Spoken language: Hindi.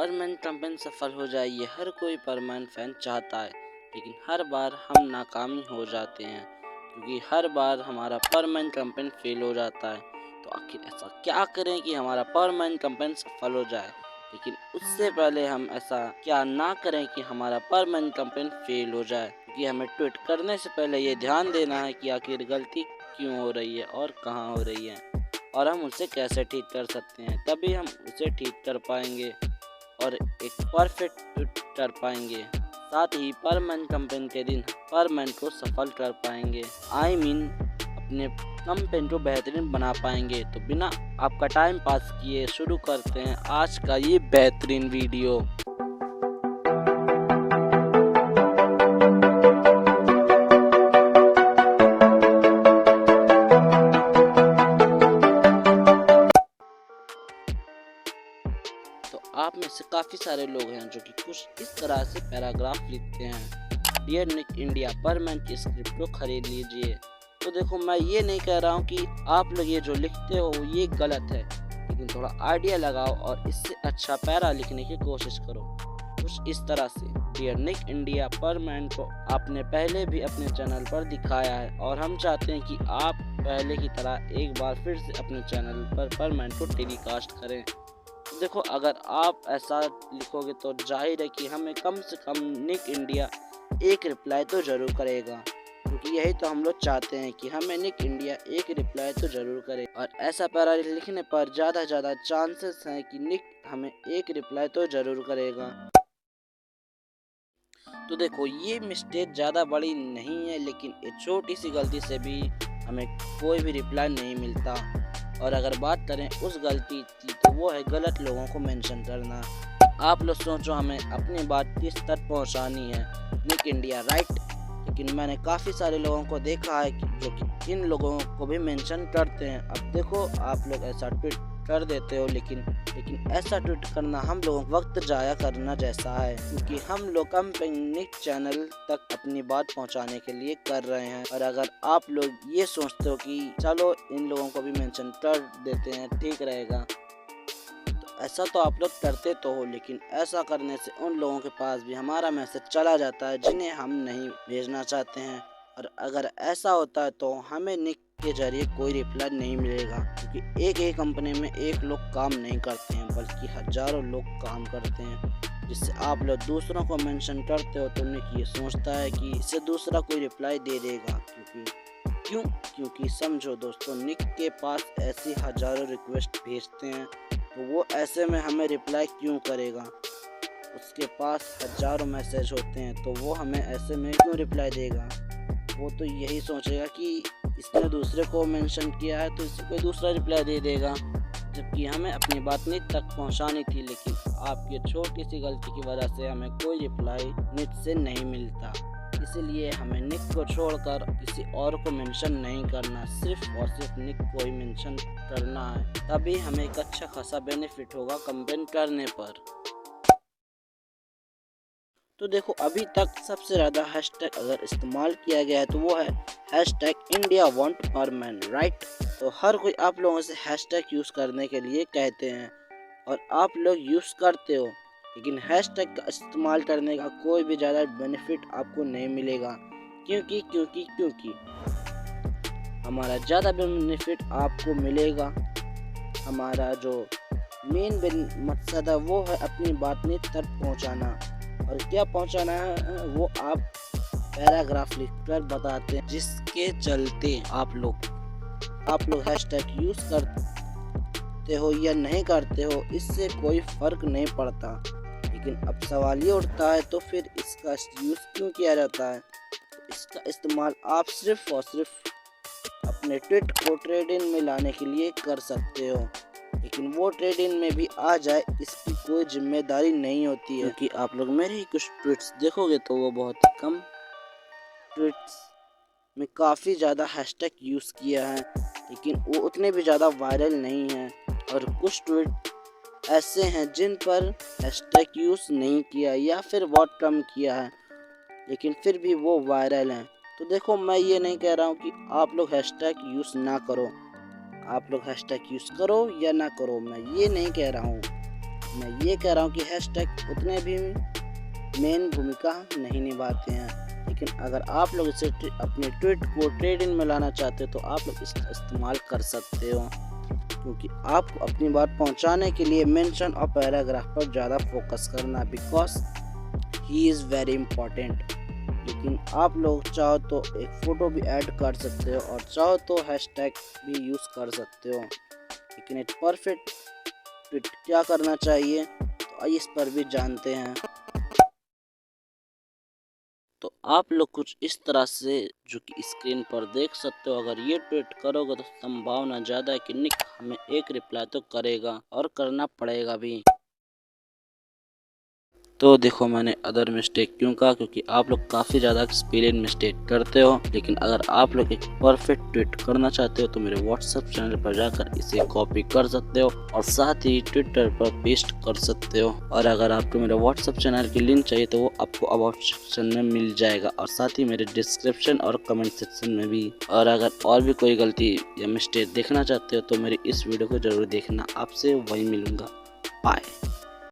परमानेंट कैंपेन सफल हो जाए ये हर कोई परमानेंट फैन चाहता है, लेकिन हर बार हम नाकामी हो जाते हैं क्योंकि हर बार हमारा परमानेंट कैंपेन फेल हो जाता है। तो आखिर ऐसा क्या करें कि हमारा परमानेंट कैंपेन सफल हो जाए, लेकिन उससे पहले हम ऐसा क्या ना करें कि हमारा परमानेंट कैंपेन फेल हो जाए। क्योंकि हमें ट्वीट करने से पहले ये ध्यान देना है कि आखिर गलती क्यों हो रही है और कहाँ हो रही है, और हम उसे कैसे ठीक कर सकते हैं। तभी हम उसे ठीक कर पाएंगे और एक परफेक्ट ट्वीट कर पाएंगे। साथ ही परमानेंट कैंपेन के दिन परमानेंट को सफल कर पाएंगे। अपने कैंपेन को बेहतरीन बना पाएंगे। तो बिना आपका टाइम पास किए शुरू करते हैं आज का ये बेहतरीन वीडियो। तो आप में से काफ़ी सारे लोग हैं जो कि कुछ इस तरह से पैराग्राफ लिखते हैं, डियर निक इंडिया परमानेंट की स्क्रिप्ट को खरीद लीजिए। तो देखो, मैं ये नहीं कह रहा हूँ कि आप लोग ये जो लिखते हो ये गलत है, लेकिन थोड़ा आइडिया लगाओ और इससे अच्छा पैरा लिखने की कोशिश करो। कुछ इस तरह से डियर निक इंडिया परमानेंट को आपने पहले भी अपने चैनल पर दिखाया है और हम चाहते हैं कि आप पहले की तरह एक बार फिर से अपने चैनल पर परमानेंट को टेलीकास्ट करें। देखो, अगर आप ऐसा लिखोगे तो जाहिर है कि हमें कम से कम निक इंडिया एक रिप्लाई तो ज़रूर करेगा, क्योंकि यही तो हम लोग चाहते हैं कि हमें निक इंडिया एक रिप्लाई तो ज़रूर करे। और ऐसा पैरा लिखने पर ज़्यादा चांसेस हैं कि निक हमें एक रिप्लाई तो ज़रूर करेगा। तो देखो, ये मिस्टेक ज़्यादा बड़ी नहीं है, लेकिन एक छोटी सी गलती से भी हमें कोई भी रिप्लाई नहीं मिलता। और अगर बात करें उस गलती की तो वो है गलत लोगों को मेंशन करना। आप लोग सोचो हमें अपनी बात किस तक पहुंचानी है, निक इंडिया राइट, लेकिन मैंने काफ़ी सारे लोगों को देखा है जो कि इन लोगों को भी मेंशन करते हैं। अब देखो, आप लोग ऐसा ट्वीट कर देते हो, लेकिन ऐसा ट्वीट करना हम लोगों को वक्त जाया करना जैसा है, क्योंकि हम लोग कंपनी चैनल तक अपनी बात पहुंचाने के लिए कर रहे हैं। और अगर आप लोग ये सोचते हो कि चलो इन लोगों को भी मेंशन कर देते हैं ठीक रहेगा, तो ऐसा तो आप लोग करते तो हो, लेकिन ऐसा करने से उन लोगों के पास भी हमारा मैसेज चला जाता है जिन्हें हम नहीं भेजना चाहते हैं। और अगर ऐसा होता है तो हमें निक के जरिए कोई रिप्लाई नहीं मिलेगा, क्योंकि एक ही कंपनी में एक लोग काम नहीं करते हैं बल्कि हजारों लोग काम करते हैं। जिससे आप लोग दूसरों को मेंशन करते हो तो निक ये सोचता है कि इससे दूसरा कोई रिप्लाई दे देगा, क्योंकि समझो दोस्तों, निक के पास ऐसी हजारों रिक्वेस्ट भेजते हैं, तो वो ऐसे में हमें रिप्लाई क्यों करेगा। उसके पास हजारों मैसेज होते हैं, तो वो हमें ऐसे में क्यों रिप्लाई देगा। वो तो यही सोचेगा कि इसने दूसरे को मेंशन किया है तो इसे कोई दूसरा रिप्लाई दे देगा, जबकि हमें अपनी बात निक तक पहुंचानी थी। लेकिन आपकी छोटी सी गलती की वजह से हमें कोई रिप्लाई निक से नहीं मिलता। इसीलिए हमें निक को छोड़कर किसी और को मेंशन नहीं करना, सिर्फ और सिर्फ निक को ही मेंशन करना है, तभी हमें एक अच्छा खासा बेनिफिट होगा कैंपेन करने पर। तो देखो, अभी तक सबसे ज़्यादा हैशटैग अगर इस्तेमाल किया गया है तो वो है hashtag India want permanent right. तो हर कोई आप लोगों से हैशटैग यूज़ करने के लिए कहते हैं और आप लोग यूज़ करते हो, लेकिन हैशटैग का इस्तेमाल करने का कोई भी ज़्यादा बेनिफिट आपको नहीं मिलेगा। क्योंकि हमारा ज़्यादा बेनिफिट आपको मिलेगा। हमारा जो मेन मकसद है वो है अपनी बात निक तक पहुँचाना। और क्या पहुंचाना है वो आप पैराग्राफ लिखकर बताते हैं, जिसके चलते आप लोग हैशटैग यूज़ करते हो या नहीं करते हो इससे कोई फ़र्क नहीं पड़ता। लेकिन अब सवाल ये उठता है, तो फिर इसका यूज़ क्यों किया जाता है। इसका इस्तेमाल आप सिर्फ और सिर्फ अपने ट्वीट को ट्रेडिंग में लाने के लिए कर सकते हो, लेकिन वो ट्रेडिंग में भी आ जाए इसकी कोई जिम्मेदारी नहीं होती है। क्योंकि आप लोग मेरे ही कुछ ट्वीट्स देखोगे तो वो बहुत ही कम ट्वीट्स में काफ़ी ज़्यादा हैशटैग यूज़ किया है, लेकिन वो उतने भी ज़्यादा वायरल नहीं हैं। और कुछ ट्वीट ऐसे हैं जिन पर हैशटैग यूज़ नहीं किया या फिर बहुत कम किया है, लेकिन फिर भी वो वायरल हैं। तो देखो, मैं ये नहीं कह रहा हूँ कि आप लोग हैशटैग यूज़ ना करो, आप लोग हैशटैग यूज़ करो या ना करो, मैं ये नहीं कह रहा हूँ। मैं ये कह रहा हूँ कि हैशटैग उतने भी मेन भूमिका नहीं निभाते हैं, लेकिन अगर आप लोग इसे अपने ट्वीट को ट्रेंड में लाना चाहते हो तो आप लोग इसका इस्तेमाल कर सकते हो, क्योंकि आपको अपनी बात पहुंचाने के लिए मेंशन और पैराग्राफ पर ज़्यादा फोकस करना, because he is very important. लेकिन आप लोग चाहो तो एक फ़ोटो भी ऐड कर सकते हो और चाहो तो हैशटैग भी यूज़ कर सकते हो, लेकिन एक परफेक्ट ट्वीट क्या करना चाहिए तो आइए इस पर भी जानते हैं। तो आप लोग कुछ इस तरह से जो कि स्क्रीन पर देख सकते हो, अगर ये ट्वीट करोगे तो संभावना ज़्यादा है कि निक हमें एक रिप्लाई तो करेगा और करना पड़ेगा भी। तो देखो मैंने अदर मिस्टेक क्यों कहा, क्योंकि आप लोग काफ़ी ज़्यादा एक्सपीरियंस मिस्टेक करते हो। लेकिन अगर आप लोग एक परफेक्ट ट्वीट करना चाहते हो तो मेरे व्हाट्सएप चैनल पर जाकर इसे कॉपी कर सकते हो और साथ ही ट्विटर पर पेस्ट कर सकते हो। और अगर आपको मेरे व्हाट्सएप चैनल की लिंक चाहिए तो वो आपको अबाउट सेक्शन में मिल जाएगा और साथ ही मेरे डिस्क्रिप्शन और कमेंट सेक्शन में भी। और अगर और भी कोई गलती या मिस्टेक देखना चाहते हो तो मेरी इस वीडियो को जरूर देखना, आपसे वही मिलूंगा। बाय।